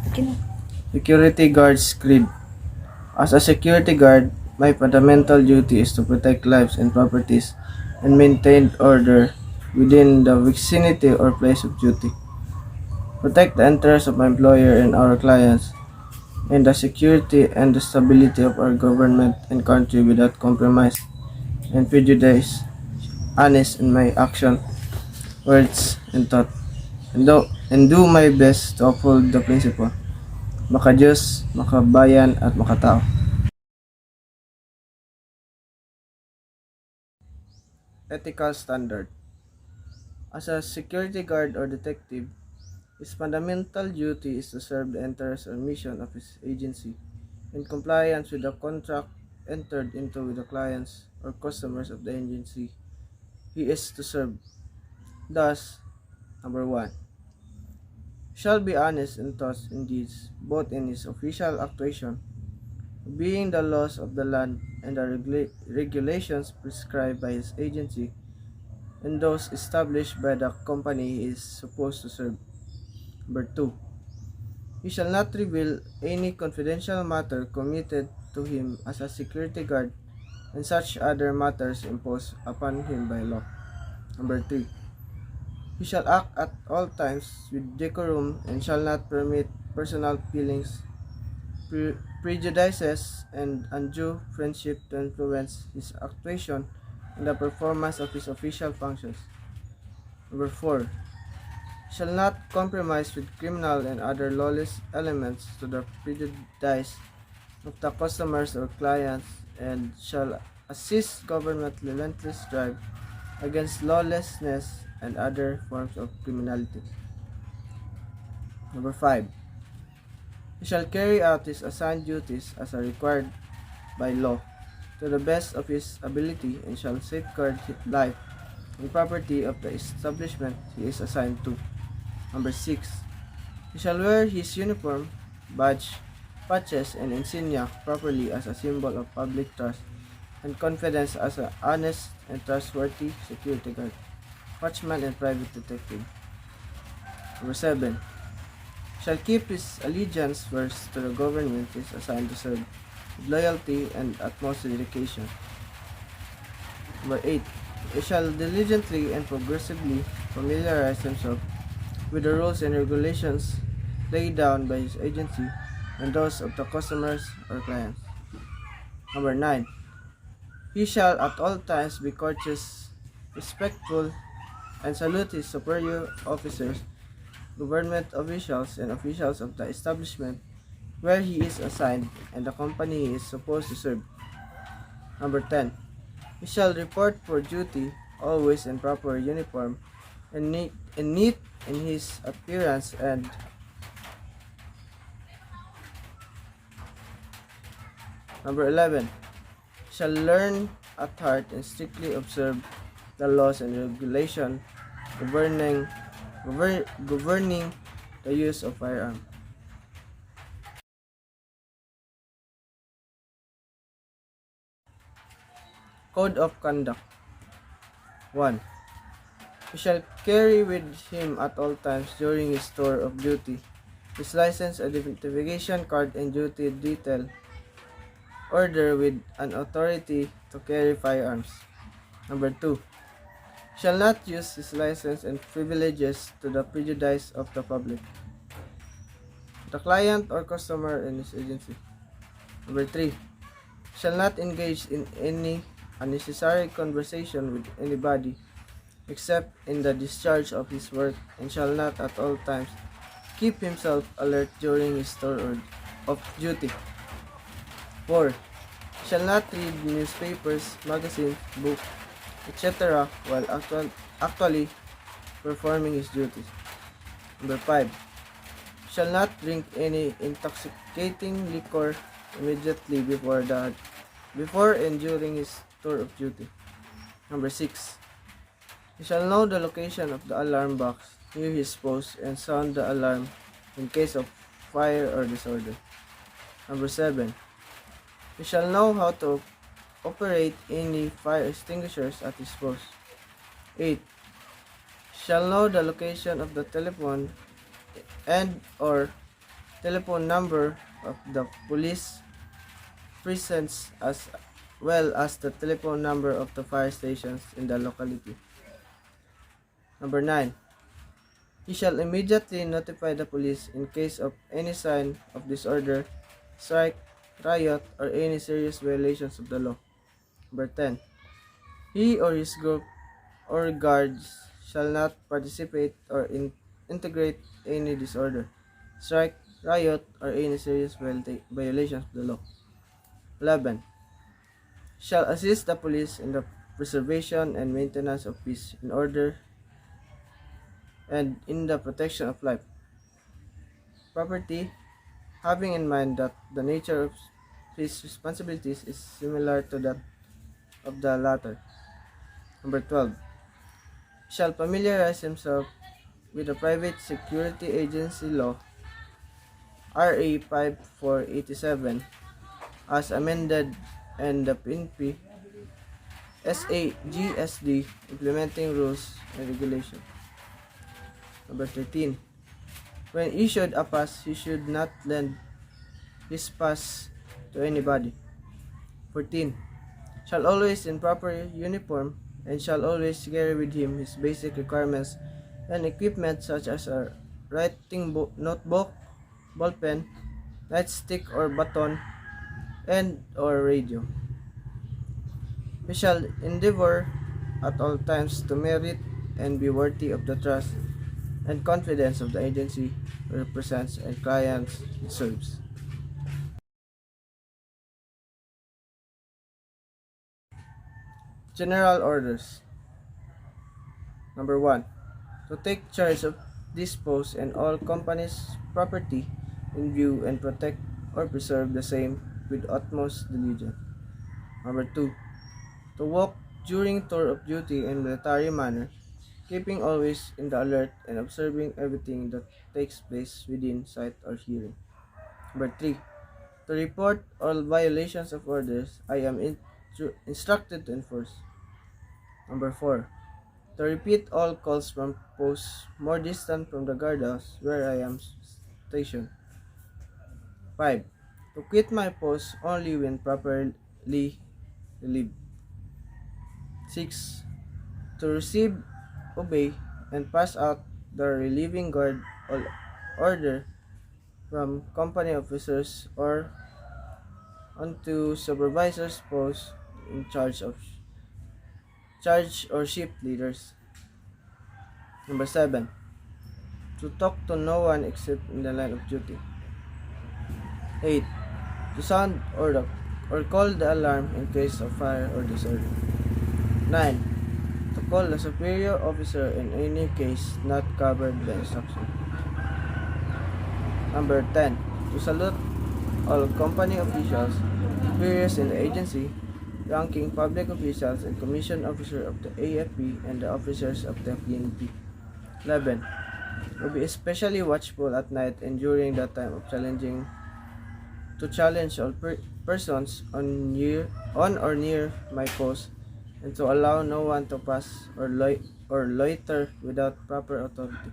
Okay na. Security guard's creed. As a security guard, my fundamental duty is to protect lives and properties and maintain order within the vicinity or place of duty. Protect the interests of my employer and our clients, and the security and the stability of our government and country without compromise and prejudice, honest in my action, words, and thought, and do my best to uphold the principle, maka-Diyos, makabayan, at makatao. Ethical standard. As a security guard or detective, his fundamental duty is to serve the interests or mission of his agency in compliance with the contract entered into with the clients or customers of the agency he is to serve. Thus, number 1, shall be honest in thoughts and deeds, both in his official actuation, obeying the laws of the land and the regulations prescribed by his agency, and those established by the company he is supposed to serve. Number 2, he shall not reveal any confidential matter committed to him as a security guard and such other matters imposed upon him by law. Number 3, he shall act at all times with decorum and shall not permit personal feelings, prejudices, and undue friendship to influence his actuation in the performance of his official functions. Number 4, shall not compromise with criminal and other lawless elements to the prejudice of the customers or clients, and shall assist government relentless drive against lawlessness and other forms of criminality. Number 5, he shall carry out his assigned duties as are required by law to the best of his ability and shall safeguard his life and property of the establishment he is assigned to. Number 6, he shall wear his uniform, badge, patches, and insignia properly as a symbol of public trust and confidence as an honest and trustworthy security guard, watchman, and private detective. Number 7, shall keep his allegiance first to the government he is assigned to serve, with loyalty and utmost dedication. Number 8, he shall diligently and progressively familiarize himself with the rules and regulations laid down by his agency and those of the customers or clients. Number 9, he shall at all times be courteous, respectful, and salute his superior officers, government officials, and officials of the establishment where he is assigned and the company he is supposed to serve. Number 10, he shall report for duty always in proper uniform and neat in his appearance, and number 11, shall learn at heart and strictly observe the laws and regulation governing the use of firearm. Code of Conduct. 1, he shall carry with him at all times during his tour of duty his license, identification card, and duty detail order with an authority to carry firearms. Number 2, shall not use his license and privileges to the prejudice of the public, the client or customer in his agency. Number 3, shall not engage in any unnecessary conversation with anybody except in the discharge of his work, and shall not at all times keep himself alert during his tour of duty. 4, shall not read newspapers, magazines, books, etc. while actually performing his duties. Number 5, shall not drink any intoxicating liquor immediately before and during his tour of duty. Number 6, he shall know the location of the alarm box near his post and sound the alarm in case of fire or disorder. Number 7, he shall know how to operate any fire extinguishers at his post. 8, shall know the location of the telephone and or telephone number of the police presence as well as the telephone number of the fire stations in the locality. Number 9. He shall immediately notify the police in case of any sign of disorder, strike, riot, or any serious violations of the law. Number 10. He or his group or guards shall not participate or integrate any disorder, strike, riot, or any serious violations of the law. 11. Shall assist the police in the preservation and maintenance of peace in order and in the protection of life, property, having in mind that the nature of his responsibilities is similar to that of the latter. Number 12. Shall familiarize himself with the Private Security Agency Law RA 5487 as amended and the PNP SAGSD implementing rules and regulations. Number 13. When issued a pass, he should not lend his pass to anybody. 14. Shall always in proper uniform and shall always carry with him his basic requirements and equipment such as a writing notebook, ballpen, nightstick or baton, and or radio. He shall endeavor at all times to merit and be worthy of the trust and confidence of the agency he represents and clients he serves. General Orders. Number 1. To take charge of, dispose, and all company's property in view and protect or preserve the same with utmost diligence. Number 2. To walk during tour of duty in military manner, keeping always in the alert and observing everything that takes place within sight or hearing. Number 3. To report all violations of orders I am instructed to enforce. Number 4. To repeat all calls from posts more distant from the guardhouse where I am stationed. 5. To quit my post only when properly relieved. 6. To receive, obey, and pass out the relieving guard order from company officers or onto supervisors post in charge or shift leaders. Number 7. To talk to no one except in the line of duty. 8. To sound or call the alarm in case of fire or disorder. 9. To call the superior officer in any case not covered by instruction. Number 10. To salute all company officials, superiors in the agency, ranking public officials and commission officer of the AFP and the officers of the PNP. 11. To be especially watchful at night and during the time of challenge all persons on or near my post and to allow no one to pass or loiter without proper authority.